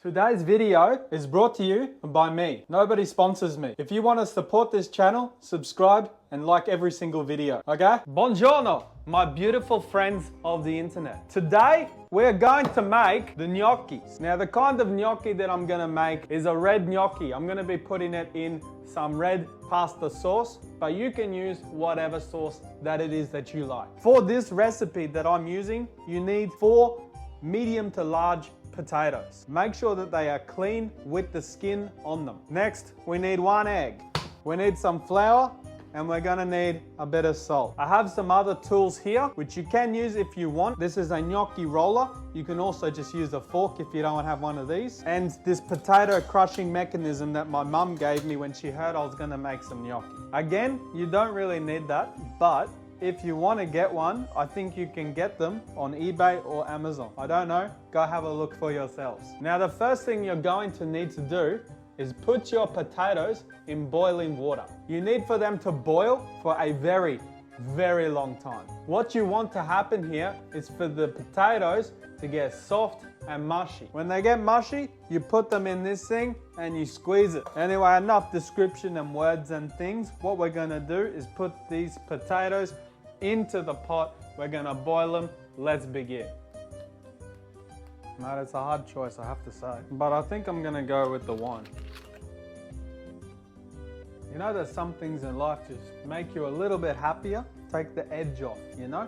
Today's video is brought to you by me. Nobody sponsors me. If you want to support this channel, subscribe and like every single video, okay? Buongiorno, my beautiful friends of the internet. Today, we're going to make the gnocchis. Now, the kind of gnocchi that I'm gonna make is a red gnocchi. I'm gonna be putting it in some red pasta sauce, but you can use whatever sauce that it is that you like. For this recipe that I'm using, you need 4 medium to large potatoes. Make sure that they are clean with the skin on them. Next, we need 1 egg. We need some flour, and we're gonna need a bit of salt. I have some other tools here, which you can use if you want. This is a gnocchi roller. You can also just use a fork if you don't have one of these. And this potato crushing mechanism that my mum gave me when she heard I was gonna make some gnocchi. Again, you don't really need that, but if you want to get one, I think you can get them on eBay or Amazon. I don't know, go have a look for yourselves. Now, the first thing you're going to need to do is put your potatoes in boiling water. You need for them to boil for a very, very long time. What you want to happen here is for the potatoes to get soft and mushy. When they get mushy, you put them in this thing and you squeeze it. Anyway, enough description and words and things. What we're gonna do is put these potatoes into the pot. We're gonna boil them. Let's begin. Mate, it's a hard choice, I have to say. But I think I'm gonna go with the wine. You know, there's some things in life just make you a little bit happier, take the edge off, you know?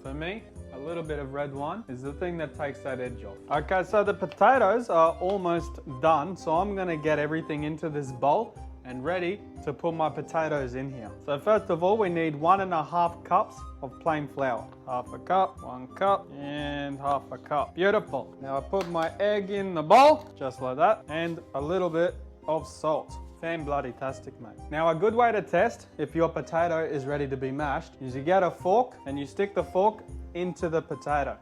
For me, a little bit of red wine is the thing that takes that edge off. Okay, so the potatoes are almost done, so I'm gonna get everything into this bowl and ready to put my potatoes in here. So first of all, we need 1.5 cups of plain flour. 1/2 cup, 1 cup, and 1/2 cup. Beautiful. Now I put my egg in the bowl, just like that, and a little bit of salt. Fan-bloody-tastic, mate. Now, a good way to test if your potato is ready to be mashed is you get a fork and you stick the fork into the potato.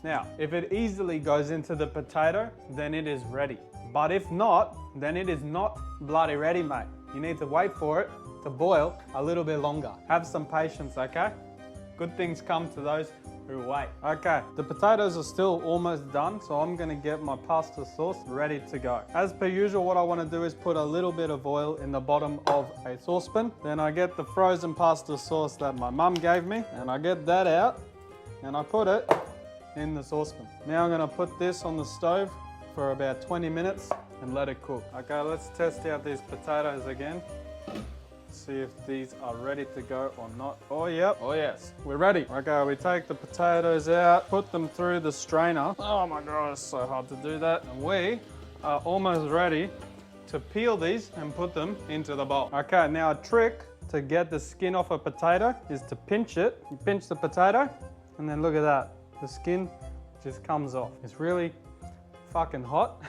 Now, if it easily goes into the potato, then it is ready. But if not, then it is not bloody ready, mate. You need to wait for it to boil a little bit longer. Have some patience, okay? Good things come to those who wait. Okay, the potatoes are still almost done, so I'm gonna get my pasta sauce ready to go. As per usual, what I wanna do is put a little bit of oil in the bottom of a saucepan. Then I get the frozen pasta sauce that my mum gave me, and I get that out, and I put it in the saucepan. Now I'm gonna put this on the stove for about 20 minutes and let it cook. Okay, let's test out these potatoes again. See if these are ready to go or not. Oh, yep. Oh, yes. We're ready. Okay, we take the potatoes out, put them through the strainer. Oh my God, it's so hard to do that. And we are almost ready to peel these and put them into the bowl. Okay, now a trick to get the skin off a potato is to pinch it. You pinch the potato and then look at that. The skin just comes off. It's really fucking hot.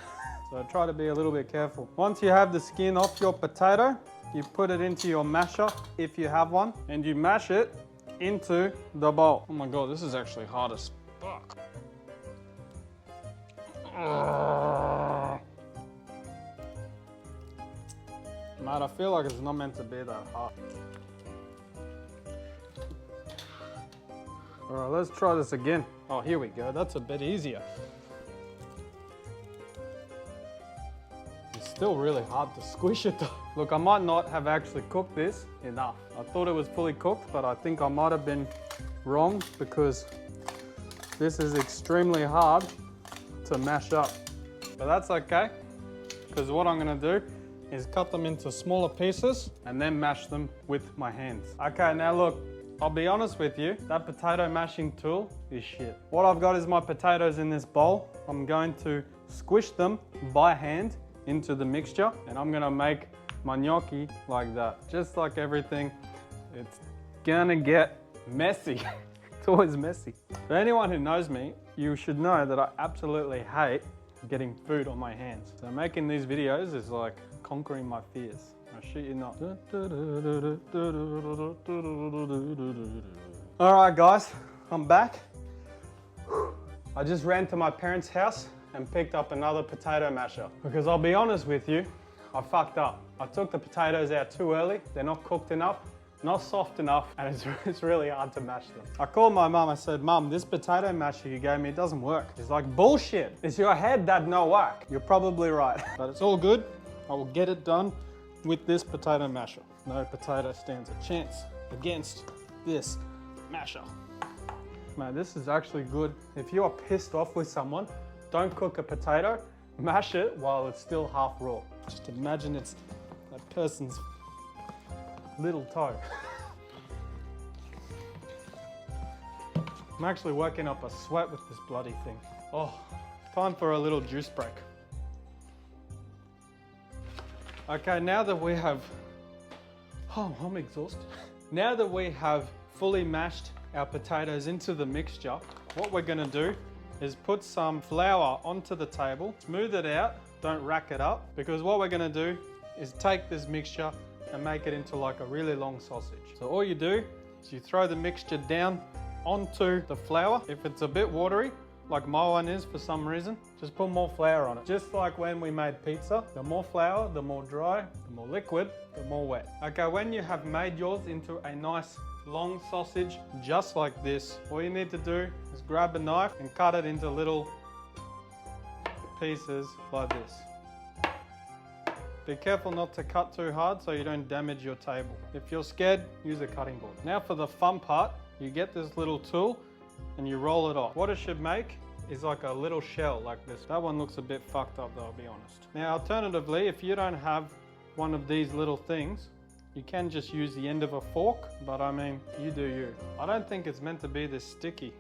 So try to be a little bit careful. Once you have the skin off your potato, you put it into your masher, if you have one, and you mash it into the bowl. Oh my God, this is actually hard as fuck. Mate, I feel like it's not meant to be that hard. All right, let's try this again. Oh, here we go, that's a bit easier. Still really hard to squish it though. Look, I might not have actually cooked this enough. I thought it was fully cooked, but I think I might have been wrong because this is extremely hard to mash up. But that's okay, because what I'm gonna do is cut them into smaller pieces and then mash them with my hands. Okay, now look, I'll be honest with you, that potato mashing tool is shit. What I've got is my potatoes in this bowl. I'm going to squish them by hand into the mixture, and I'm gonna make my gnocchi like that. Just like everything, it's gonna get messy. It's always messy. For anyone who knows me, you should know that I absolutely hate getting food on my hands. So making these videos is like conquering my fears. I shit you not. All right, guys, I'm back. I just ran to my parents' house and picked up another potato masher. Because I'll be honest with you, I fucked up. I took the potatoes out too early, they're not cooked enough, not soft enough, and it's really hard to mash them. I called my mum, I said, Mum, this potato masher you gave me, it doesn't work. She's like, bullshit. It's your head that no work. You're probably right. But it's all good. I will get it done with this potato masher. No potato stands a chance against this masher. Man, this is actually good. If you are pissed off with someone, don't cook a potato, mash it while it's still half raw. Just imagine it's that person's little toe. I'm actually working up a sweat with this bloody thing. Oh, time for a little juice break. Okay, now that we have, oh, I'm exhausted. Now that we have fully mashed our potatoes into the mixture, what we're gonna do is put some flour onto the table, smooth it out, don't rack it up, because what we're gonna do is take this mixture and make it into like a really long sausage. So all you do is you throw the mixture down onto the flour. If it's a bit watery, like my one is for some reason, just put more flour on it. Just like when we made pizza, the more flour, the more dry, the more liquid, the more wet. Okay, when you have made yours into a nice long sausage, just like this, all you need to do is grab a knife and cut it into little pieces like this. Be careful not to cut too hard so you don't damage your table. If you're scared, use a cutting board. Now for the fun part, you get this little tool and you roll it off. What it should make is like a little shell like this. That one looks a bit fucked up though, I'll be honest. Now alternatively, if you don't have one of these little things, you can just use the end of a fork, but I mean, you do you. I don't think it's meant to be this sticky.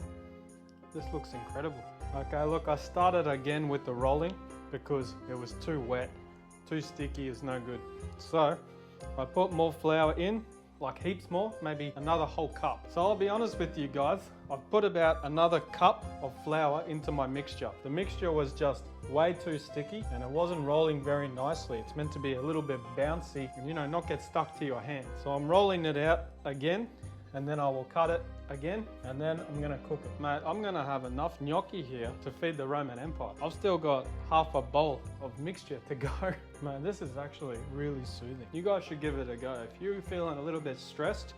This looks incredible. Okay, look, I started again with the rolling because it was too wet. Too sticky is no good. So I put more flour in, like heaps more, maybe another whole cup. So I'll be honest with you guys, I've put about another cup of flour into my mixture. The mixture was just way too sticky and it wasn't rolling very nicely. It's meant to be a little bit bouncy and, you know, not get stuck to your hand. So I'm rolling it out again and then I will cut it again and then I'm gonna cook it. Mate, I'm gonna have enough gnocchi here to feed the Roman Empire. I've still got half a bowl of mixture to go. Man, this is actually really soothing. You guys should give it a go. If you're feeling a little bit stressed,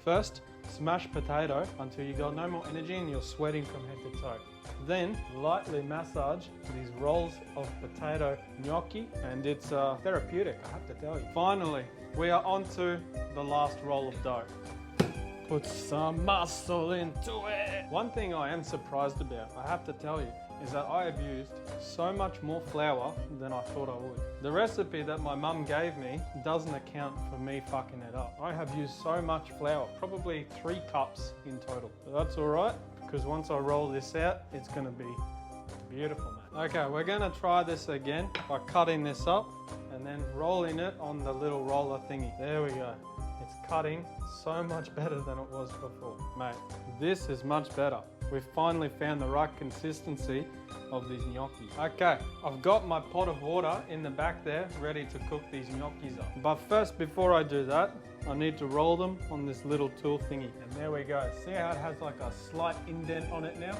first smash potato until you got no more energy and you're sweating from head to toe. Then lightly massage these rolls of potato gnocchi and it's therapeutic, I have to tell you. Finally, we are onto the last roll of dough. Put some muscle into it. One thing I am surprised about, I have to tell you, is that I have used so much more flour than I thought I would. The recipe that my mum gave me doesn't account for me fucking it up. I have used so much flour, probably 3 cups in total. But that's all right, because once I roll this out, it's gonna be beautiful, man. Okay, we're gonna try this again by cutting this up and then rolling it on the little roller thingy. There we go. It's cutting so much better than it was before. Mate, this is much better. We've finally found the right consistency of these gnocchi. Okay, I've got my pot of water in the back there, ready to cook these gnocchis up. But first, before I do that, I need to roll them on this little tool thingy. And there we go. See how it has like a slight indent on it now?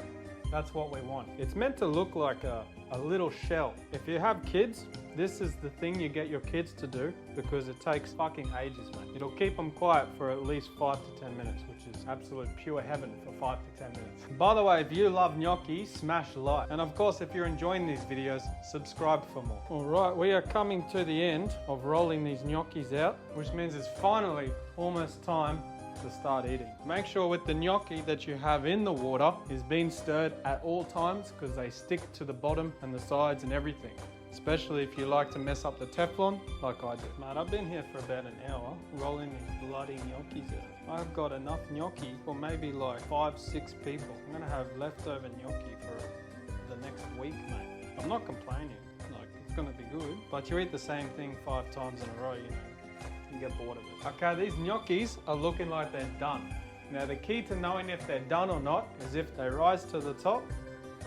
That's what we want. It's meant to look like a little shell. If you have kids, this is the thing you get your kids to do because it takes fucking ages, man. It'll keep them quiet for at least 5 to 10 minutes, which is absolute pure heaven for 5 to 10 minutes. By the way, if you love gnocchi, smash like. And of course, if you're enjoying these videos, subscribe for more. All right, we are coming to the end of rolling these gnocchis out, which means it's finally almost time to start eating. Make sure with the gnocchi that you have in the water is being stirred at all times because they stick to the bottom and the sides and everything. Especially if you like to mess up the Teflon like I do. Man, I've been here for about an hour rolling these bloody gnocchis out. I've got enough gnocchi for maybe like 5-6 people. I'm gonna have leftover gnocchi for the next week, mate. I'm not complaining, like it's gonna be good, but you eat the same thing 5 times in a row, you know. You get bored of it. Okay, these gnocchis are looking like they're done. Now the key to knowing if they're done or not is if they rise to the top,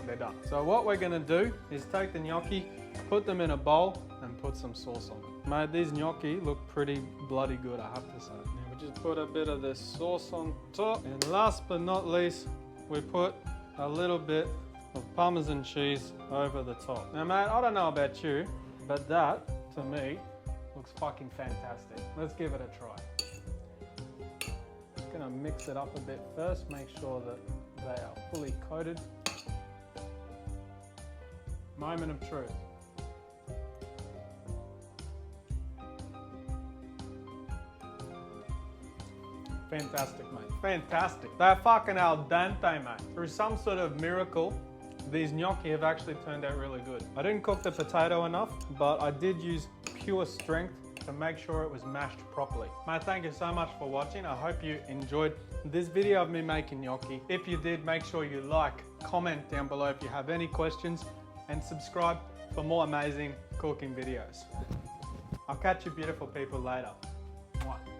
they're done. So what we're gonna do is take the gnocchi, put them in a bowl and put some sauce on them. Mate, these gnocchi look pretty bloody good, I have to say. Now we just put a bit of this sauce on top. And last but not least, we put a little bit of Parmesan cheese over the top. Now mate, I don't know about you, but that, to me, looks fucking fantastic. Let's give it a try. gonna mix it up a bit first, make sure that they are fully coated. Moment of truth. Fantastic, mate. Fantastic. They're fucking al dente, mate. Through some sort of miracle, these gnocchi have actually turned out really good. I didn't cook the potato enough, but I did use pure strength to make sure it was mashed properly. Mate, thank you so much for watching. I hope you enjoyed this video of me making gnocchi. If you did, make sure you like, comment down below if you have any questions, and subscribe for more amazing cooking videos. I'll catch you beautiful people later. Mwah.